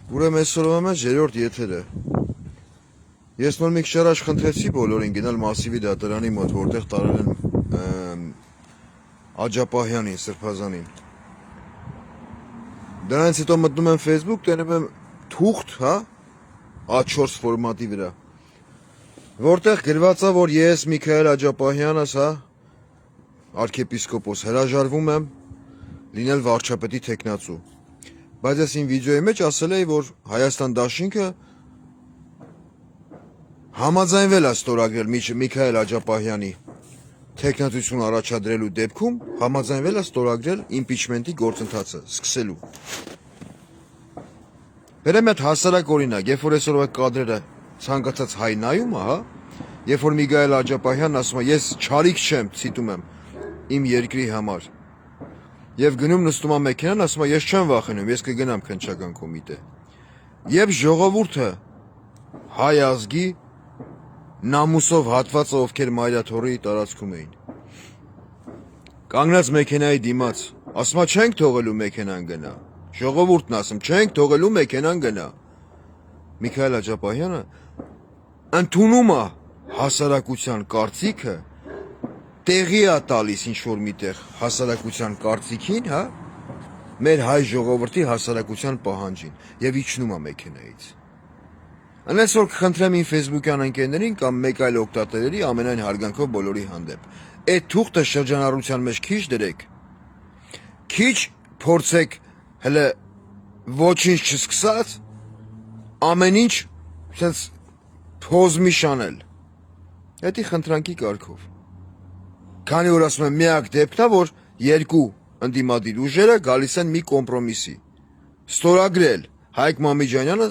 Ուրեմն այսօրվա մեջ երրորդ եթերը։ Ես նոր մի քիչ առաջ խնդրեցի բոլորին գնալ Մասիվի դատարանի մոտ, որտեղ տարել են Աջապահյանին, Սրբազանին։ Դրանից հետո մտնում եմ Facebook, տենում եմ թուղթ, հա, A4 ֆորմատի վրա, որտեղ գրված է, որ ես Միքայել Աջապահյանս, հա, arczepiskopos հրաժարվում եմ լինել վարչապետի թեկնածու։ Բայց ես իմ վիդեոյի մեջ ասել էի, որ Հայաստան դաշինքը համաձայնվել է ստորագրել Միքայել Աջապահյանի թեկնածություն առաջադրելու դեպքում, համաձայնվել է ստորագրել իմպիչմենտի գործընթացը սկսելու։ Բերեմ այդ հասարակ օրինակ, երբ որ այսօրվա կադրերը ցանկացած հայ նայում է, հա, երբ որ Միքայել Աջապահյանն ասում է, ես չարիք չեմ, ցիտում եմ, իմ երկրի համար։ Եվ գնում նստում է մեքենան, ասում է, ես չեմ վախենում, ես կգնամ քննչական կոմիտե։ Եվ ժողովուրդը հայ ազգի նամուսով հատվածը, ովքեր Մայրաթորի տարածքում էին։ Կանգնած մեքենայի դիմաց, ասում է, չենք թողելու մեքենան գնա։ Ժողովուրդն ասում, չենք թողելու մեքենան գնա։ Միքայել Աջապահյանը ընդունում է հասարակության կարծիքը, տեղի է տալիս ինչ-որ միտեղ հասարակության կարծիքին, հա, մեր հայ ժողովրդի հասարակության պահանջին և իջնում է մեքենայից։ Այնպես որ կխնդրեմ իմ Facebook-յան ընկերներին կամ մեկ այլ օգտատերերի ամենայն հարգանքով բոլորի հանդեպ։ Այդ թուղթը շրջանառության մեջ քիչ դրեք, քիչ փորձեք հələ ոչինչ չսկսած, ամեն ինչ sense փոզմի շանել։ Դա խնդրանքի կարգով։ Քանի որ ասում եմ միակ դեպքն է, որ երկու ընդդիմադիր ուժերը գալիս են մի կոմպրոմիսի։ Ստորագրել Հայկ Մամիջանյանը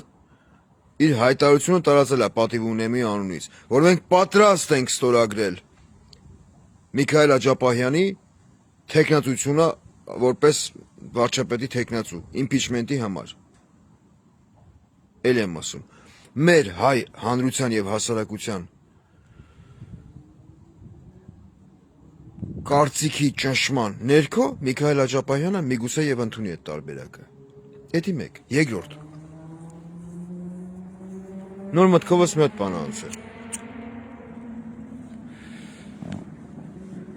իր հայտարարությունը տարածել է պատիվ ունեմի անունից, որ մենք պատրաստ ենք ստորագրել Միքայել Աջապահյանի թեկնածությունը որպես վարչապետի թեկնածու, իմպիչմենտի համար։ Էլ եմ ասում, մեր հայ հանրության և հասարակության կարծիքի ճնշման ներքո Միքայել Աջապահյանը միգուցե և ընդունի այդ տարբերակը։ Էդի մեկ, երկրորդ։ Նոր մտքովս մի հատ բան անցել։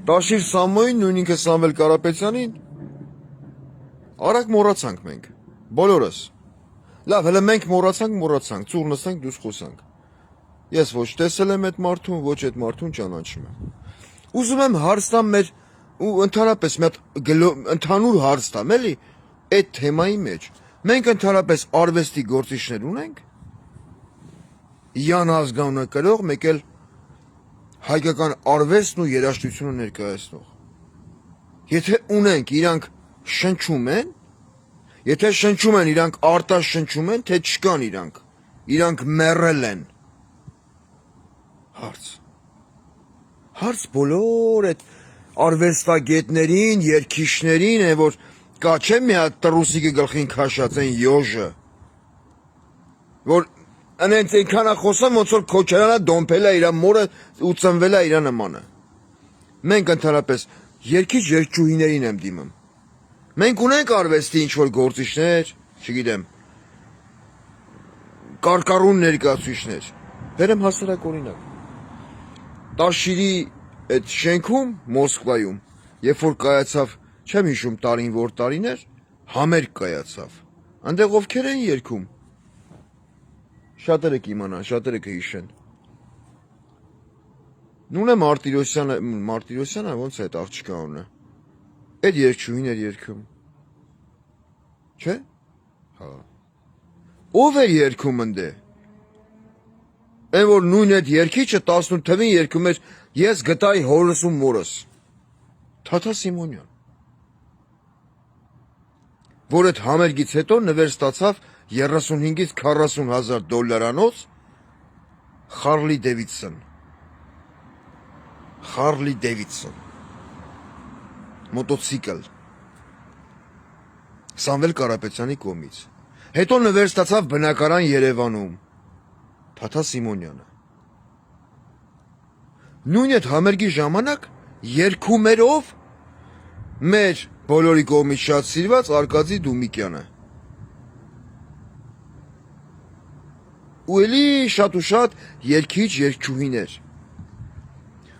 Տաշիր Սամոյին, նույն ինքը Սամվել Կարապետյանին արագ մոռացանք մենք, բոլորս։ Լավ, հələ մենք մոռացանք, ծուռ նստենք, դուրս խոսանք։ Ես ոչ տեսել եմ այդ մարդուն, ոչ այդ մարդուն ճանաչում եմ։ Ուզում եմ հարց տամ մեր ու ընդհանրապես մի հատ ընդհանուր հարց տամ, էլի, այդ թեմայի մեջ։ Մենք ընդհանրապես արվեստի գործիչներ ունենք։ Յան ազգանունը կրող, մեկ էլ հայկական արվեստն ու երաժշտությունը ներկայացնող։ Եթե ունենք, իրանք շնչում են, եթե շնչում են, իրանք արտաշնչում են, թե չկան իրանք մեռել են։ Հարց բոլոր այդ արվեստագետներին, երգիչներին է, որ կա չէ մի հատ տրուսիկի գլխին քաշած են յոժը, որ անենց այնքան է խոսում, ոնց որ Քոչարյանը դոմփել է իր մորը ու ծնվել է իր նմանը։ Մենք ընդհանրապես երգիչ-երգչուհիներին եմ դիմում։ Մենք ունենք արվեստի ինչ-որ գործիչներ, չգիտեմ, կարկառուն ներկայացուցիչներ։ Բերեմ հասարակ օրինակ։ Տաշիրի այդ շենքում, Մոսկվայում, երբ որ կայացավ, չեմ հիշում տարին որ տարին էր, համերգ կայացավ։ Այնտեղ ովքեր են երգում։ Շատերը կիմանան, շատերը կհիշեն։ Նույնը Մարտիրոսյանը ոնց է այդ աղջկա անունը։ Այդ երգչուհին էր երգում։ Չէ՞։ Հա։ Ով էր երգում ընդ է։ Այն որ նույն այդ երգիչը 18 թվին երգում էր ես գտայի հորս ու մորս։ Թաթա Սիմոնյան։ Որ այդ համերգից հետո նվեր ստացավ 35-ից 40 հազար դոլարանոց Խարլի Դեվիդսոն մոտոցիկլ Սամվել Կարապետյանի կողմից։ Հետո նվեր ստացավ բնակարան Երևանում Թաթա Սիմոնյանը։ Նույն այդ համերգի ժամանակ երգում էր ով մեր բոլորի կողմից շատ սիրված Արկադի Դումիկյանը։ ու էլի շատ ու շատ երգիչ երգչուհիներ։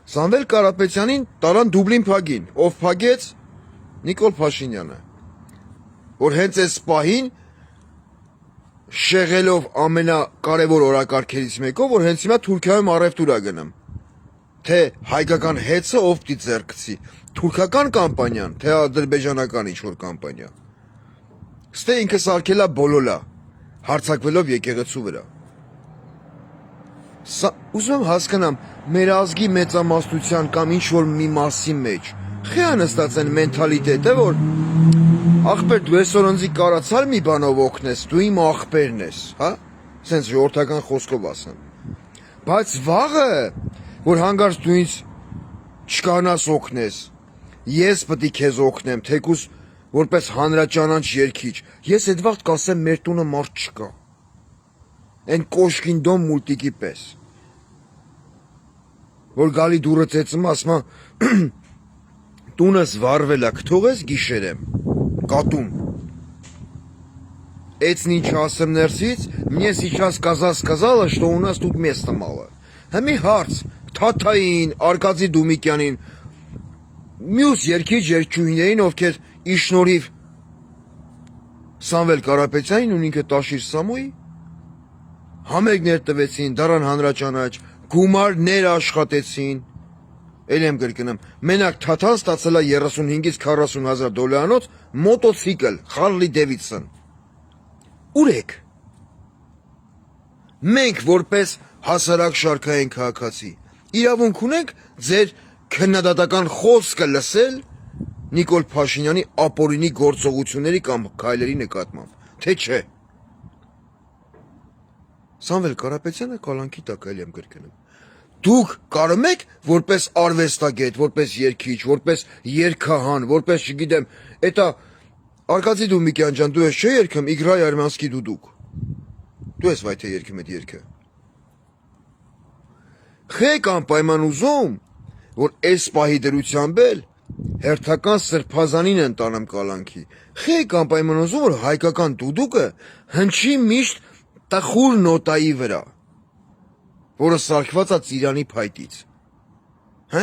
Սամվել Կարապետյանին տարան Դուբլին փագին, ով փագեց Նիկոլ Փաշինյանը, որ հենց այս պահին շեղելով ամենակարևոր օրակարգերից մեկով, որ հենց հիմա Թուրքիայում առևտուր է գնում, թե հայկական հեծը ով պիտի ձեռքցի, թուրքական կամպանիան, թե ադրբեջանական ինչ-որ կամպանիա։ Ստե ինքը սարքելա բոլոլա, հարցակվելով եկեղեցու վրա։ Ուզում եմ հասկանամ, մեր ազգի մեծամասնության կամ ինչ-որ մի մասի մեջ խիա նստած են մենթալիտետը, որ ախպեր դու այսօր ընձի կարացար մի բանով օգնես, դու իմ ախպերն ես, հա? Սենց ժողովրդական խոսքով ասեմ։ Բայց վաղը, որ հանգարց դու ինձ չկանաս օգնես, ես պտի քեզ օգնեմ, թեկուզ որպես հանրաճանաչ երգիչ, ես այդ վաղտ կասեմ մեր տունը մարդ չկա։ Են կոշկին դոմ մուլտիկի պես։ Որ գալի դուրը ծեծում ասմա տունս վարվել է, կթողես գիշերեմ, կատում։ Это не часом нерсից, мне сейчас сказала, что у нас тут места мало. Համի հարց, Թաթային, Արկադի Դումիկյանին, մյուս երգիչ երգչուհիներին, ովքեր իշնորհիվ Սամվել Կարապետյանին ու ինքը Տաշիր Սամոյի համերգներ տվեցին, դարան հանրաճանաչ, գումարներ աշխատեցին, էլ եմ կրկնում, մենակ Թաթան ստացել է 35-ից 40 հազար դոլարանոց մոտոցիկլ, Harley Davidson։ Ուր եք։ Մենք որպես հասարակ շարքային քաղաքացի իրավունք ունենք ձեր քննադատական խոսքը լսել Նիկոլ Փաշինյանի ապօրինի գործողությունների կամ քայլերի նկատմամբ, թե չէ։ Սամվել Կարապետյանը կալանքի տակ էլ եմ կրկնում։ Դուք կարող եք որպես արվեստագետ, որպես երգիչ, որպես երգահան, որպես չգիտեմ, էտա Արկադի Դումիկյան ջան, դու ես չէ երգում Իգրայ Արմյանսկի դուդուկ։ Դու ես վայ թե երգում այդ երգը։ Խեք անպայման ուզում, որ այս պահի դրությամբ էլ հերթական սրբազանին են տանում կալանքի։ Խեք անպայման ուզում, որ հայկական դուդուկը հնչի միշտ տխուր նոտայի վրա, որը սարքված է Ծիրանի փայտից։ Հա՞։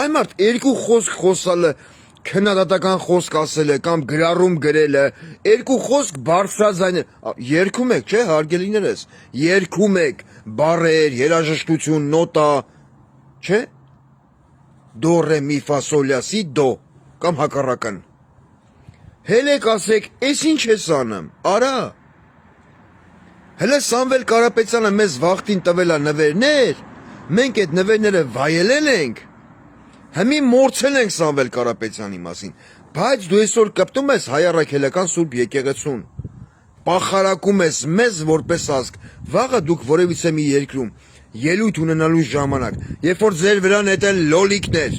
Այ մարդ երկու խոսք խոսալը, քննադատական խոսք ասելը կամ գրառում գրելը, երկու խոսք բարձրաձայն երգում եք, չէ՞, հարգելիներս, երգում եք բառեր, երաժշտություն, նոտա, չէ՞։ Դո ռե մի ֆա սոլ լա սի դո կամ հակառակն։ Հելեք ասեք, էս ինչ ես անում, արա։ Հələ Սամվել Կարապետյանը մեզ վախտին տվել է նվերներ, մենք այդ նվերները վայելել ենք, հիմի մորցել ենք Սամվել Կարապետյանի մասին, բայց դու այսօր կպտում ես հայ առաքելական Սուրբ եկեղեցուն, պախարակում ես մեզ որպես ազգ, վաղը դուք որևիցե մի երկրում ելույթ ունենալու ժամանակ, երբ որ ձեր վրա նետել լոլիկներ,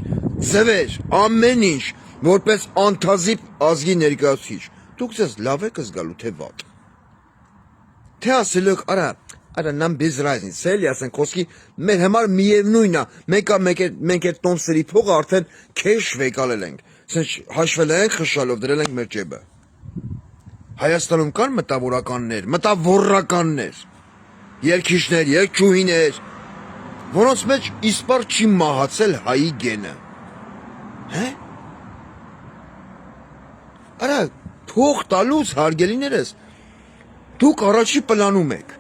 ձվեր, ամեն ինչ, որպես անթազիպ ազգի ներկայացուցիչ, դուք ձեզ լավ եք զգալու թե վատ։ Թե ասելու եք, արա նամ без разницы, էլի ասենք խոսքի մեր համար միևնույնն է, մենք այդ տոմսերի փողը արդեն քեշ վեկալել ենք, ասենք հաշվել ենք խշալով դրել ենք մեր ջեբը։ Հայաստանում կան մտավորականներ, երգիչներ, երգչուհիներ, որոնց մեջ իսպար չի մահացել հայի գենը։ Հե՞։ Արա փող տալուց հարգելիներս դուք առաջի պլանում եք,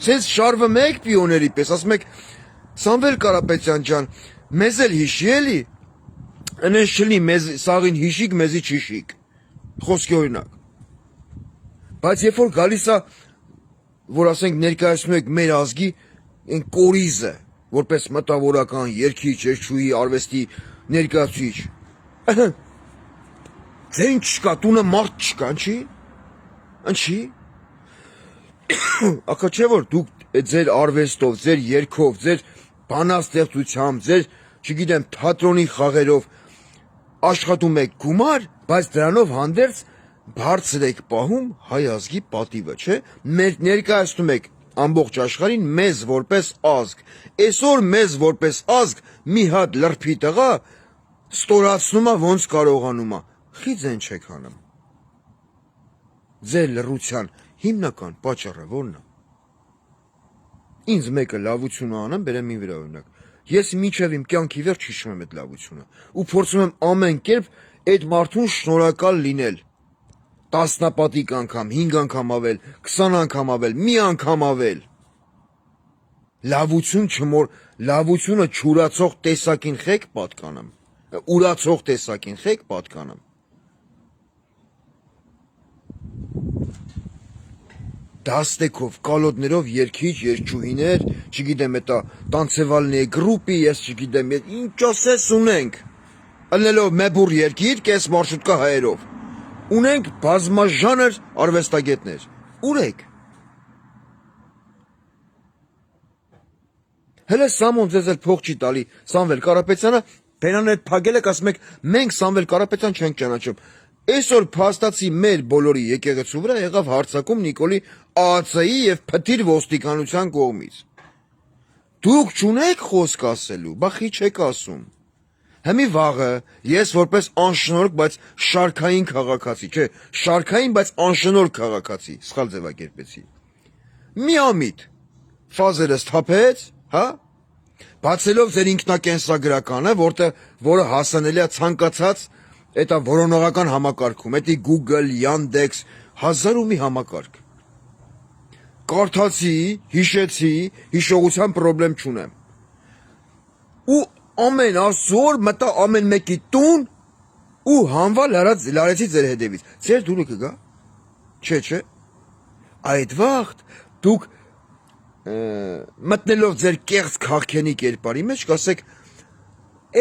սենց շարվում եք պիոների պես, ասում եք, Սամվել Կարապետյան ջան, մեզ էլ հիշի էլի, ընես չլի սաղին հիշիկ, մեզի չիշիկ, խոսքի օրինակ, բայց երբ որ գալիս է, որ ասենք ներկայացնում եք մեր ազգի, են կորիզը, որպես մտավորական, երգիչ, երգչուհի, արվեստի ներկայացուցիչ, ձեր ինչ չկա, տունը մարդ չկա, Անչի, ակա չէ որ դուք ձեր արվեստով, ձեր երգով, ձեր բանաստեղծությամբ, ձեր, չգիտեմ, թատրոնի խաղերով աշխատում եք գումար, բայց դրանով հանդերձ բարձր եք պահում հայ ազգի պատիվը, չէ, մեր ներկայացնում եք ամբողջ աշխարհին մեզ որպես ազգ, այսօր մեզ որպես ազգ մի հատ լրփի տղա ստորացնում է ոնց կարողանում է, խի ձեն չեք անում։ Ձեր լռության հիմնական պատճառը ո՞րն է։ Ինձ մեկը լավություն անեմ, բերեմ ինձ վրա օրինակ։ Ես մինչև իմ կյանքի վերջ հիշում եմ այդ լավությունը ու փորձում եմ ամեն կերպ այդ մարդուն շնորհակալ լինել։ Տասնապատիկ անգամ, 5 անգամ ավել, 20 անգամ ավել, մի անգամ ավել։ Լավությունը չուրացող տեսակին խեք պատկանեմ, ուրացող տեսակին խեք պատկանեմ։ Դաստեքով, կալոդներով երկիչ, երջուհիներ, չգիտեմ, էտա տանցևալնի գրուպի, ես չգիտեմ, ինչ ասես ունենք։ Ըլնելով մեբուր երկիր, կես մարշրուտկա հայերով։ Ունենք բազմաժանր արվեստագետներ։ Ուր եք։ Հələ Սամոն ձեզ էլ փող չի տալի, Սամվել Կարապետյանը, բերանն էլ փագել եք, ասում եք, մենք Սամվել Կարապետյան չենք ճանաչում։ Այսօր փաստացի մեր բոլորի եկեղեցու վրա եղավ հարձակում Նիկոլի ԱԱՑ-ի եւ Փթիր ոստիկանության կողմից։ Դուք չունեք խոսք ասելու, բա խի չեք ասում։ Հիմի վաղը ես որպես անշնորհք, բայց շարքային քաղաքացի, չէ, շարքային, բայց անշնորհք քաղաքացի, սխալ ձևակերպեցի։ Միամիտ ֆազերս թափեց, հա? Բացելով ձեր ինքնակենսագրականը, որը հասանելի է ցանկացած էտա որոնողական համակարգում, էտի Google, Yandex, 1000 ու մի համակարգ։ Կարդացի, հիշեցի, հիշողության պրոբլեմ չունեմ։ Ու ամեն ասոր մտա ամեն մեկի տուն ու հանվալ լարեցի ձեր հետևից։ Ձեր դուրը կգա։ Չէ։ Այդ վաղտ դուք մտնելով ձեր կեղծ քաղքենի կերպարի մեջ կասեք,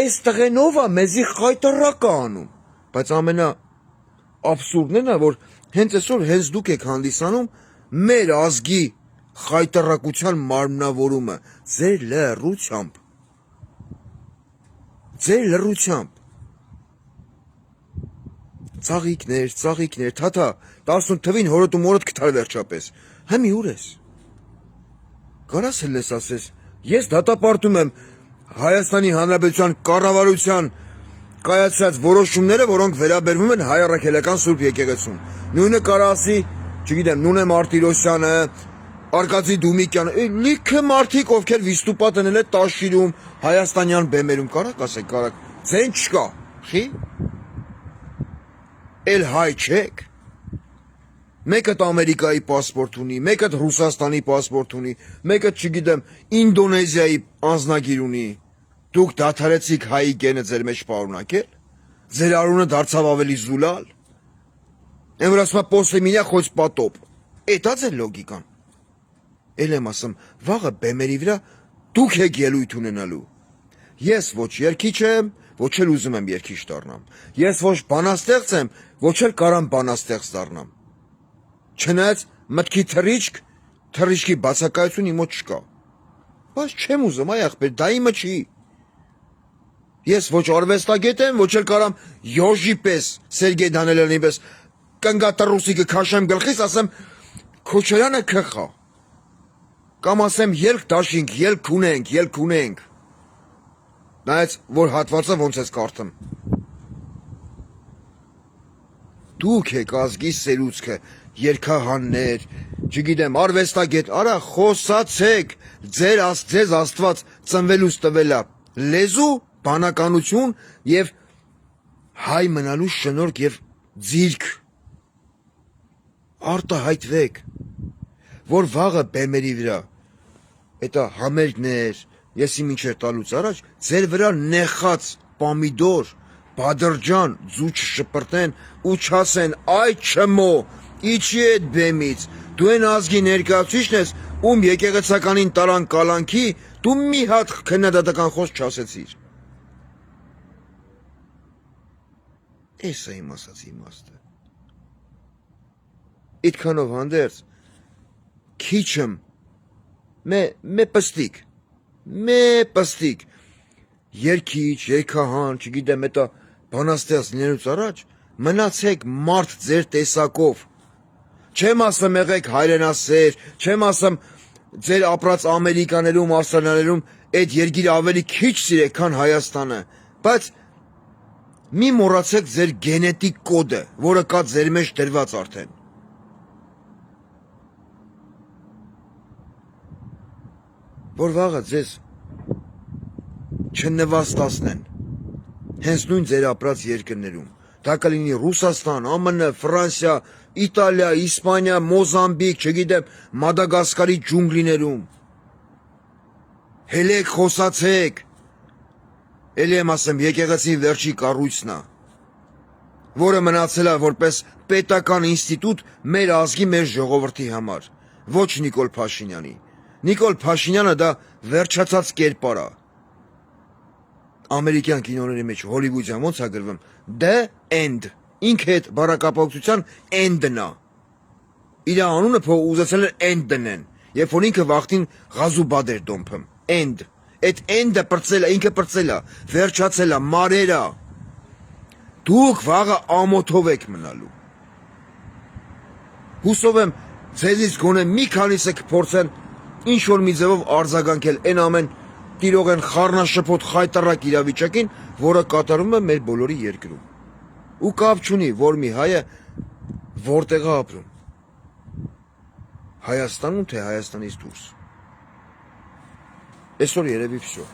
այս տղենով է մեզի խայտարակ անում։ Բայց ամենա աբսուրդն է, որ հենց այսօր հենց դուք եք հանդիսանում մեր ազգի խայտարակության մարմնավորումը ձեր լռությամբ։ Ծաղիկներ, թաթա, 18 թվին հորդ ու մորդ կթար վերջապես։ Հիմի ուր ես։ Կարաս հլես ասես, ես դատապարտում եմ Հայաստանի Հանրապետության կառավարության կայացրած որոշումները, որոնք վերաբերվում են հայ առաքելական Սուրբ եկեղեցուն։ Նույնը կարա ասի, չգիտեմ, Նունե Մարտիրոսյանը, Արկադի Դումիկյանը, լիքը մարդիկ, ովքեր վիստուպատ են էլ տաշիրում, հայաստանյան բեմերում, կարակ ասեք, կարակ, ձեն չկա, խի։ Էլ հայ չեք։ Մեկը Ամերիկայի պասպորտ ունի, մեկը Ռուսաստանի պասպորտ ունի, մեկը չգիտեմ Ինդոնեզիայի անձնագիր ունի։ Դուք դադարեցիք հայի գենը ձեր մեջ պարունակել։ Ձեր արունը դարձավ ավելի զուլալ։ Են որ ասում է պոսեմինյա խոց պատոպ։ Էտա ձեր լոգիկան։ Էլ եմ ասում, վաղը բեմերի վրա դուք եք ելույթ ունենալու։ Ես ոչ երկիչ եմ, ոչ էլ ուզում եմ երկիչ դառնամ։ Ես ոչ բանաստեղծ եմ, ոչ էլ կարամ բանաստեղծ դառնամ։ Չնայած մտքի թռիչքի բացակայություն իմ մոտ չկա։ Բայց չեմ ուզում, այ ախպեր, դա իմը չի։ Ես ոչ արվեստագետ եմ, ոչ էլ կարամ Յոժի պես, Սերգեյ Դանիելյանի պես կնգատռուսի կքաշեմ գլխիս, ասեմ Քոչարյանը քխա։ Կամ ասեմ ելք դաշինք, ելք ունենք։ Նայած, որ հատվածը ոնց ես կարդում։ Դուք եք ազգի սերուցքը, երկհաններ, չգիտեմ, արվեստագետ, արա խոսացեք, ձեզ Աստված ծնվելուց տվելա լեզու, բանականություն եւ հայ մնալու շնորհք եւ ձիրք։ Արտահայտվեք, որ վաղը բեմերի վրա էտա համերգներ, ես իմ ինչեր տալուց առաջ ձեր վրա նեխած պամիդոր, բադրջան, ձու չշպրտեն ու չասեն այ չմո, իջի այդ բեմից, դու են ազգի ներկայացուցիչն ես, ում եկեղեցականին տարան կալանքի, դու մի հատ քննադատական խոսք չասեցիր։ Էս է իմ ասած իմաստը։ Այդքանով հանդերձ քիչմ մե պստիկ երկիչ, երկահան, չգիտեմ, էտա բանաստեղծ լինելուց առաջ մնացեք մարդ ձեր տեսակով։ Չեմ ասում եղեք հայրենասեր, չեմ ասում ձեր ապրած Ամերիկաներում, Ավստրալիաներում այդ երկիրը ավելի քիչ սիրեք, քան Հայաստանը, բայց մի մոռացեք ձեր գենետիկ կոդը, որը կա ձեր մեջ դրված արդեն։ որ վաղը ձեզ չնվաստացնեն հենց նույն ձեր ապրած երկրներում, դա կլինի Ռուսաստան, ԱՄՆ, Ֆրանսիա, Իտալիա, Իսպանիա, Մոզամբիկ, չգիտեմ, Մադագասկարի ջունգլիներում, հելեք խոսացեք, էլի եմ ասեմ, եկեղեցի վերջի կառույցն է, որը մնացել է որպես պետական ինստիտուտ մեր ազգի, մեր ժողովրդի համար, ոչ Նիկոլ Փաշինյանի։ Նիկոլ Փաշինյանը դա վերջացած կերպար է։ Ամերիկյան կինոների մեջ հոլիվուդյան ոնց է գրվում The End, ինքը այդ բառակապակցության end-ն է։ Իր անունը ուզեցել են end դնեն, երբ որ ինքը վախտին ղազուբադ էր դոմփում, end, այդ end-ը պրծել է, ինքը պրծել է, վերջացել է, մարեր է։ Դուք վաղը ամոթով եք մնալու։ Հուսով եմ ձեզից գոնե մի քանիսը կփորձեն ինչ որ մի ձևով արձագանքել այն ամեն տիրող են խառնաշփոթ խայտարակ իրավիճակին, որը կատարվում է մեր բոլորի երկրում։ Ու կապ չունի, որ մի հայը որտեղ է ապրում։ Հայաստանում, թե Հայաստանից դուրս։ Այսօր երևի վсё։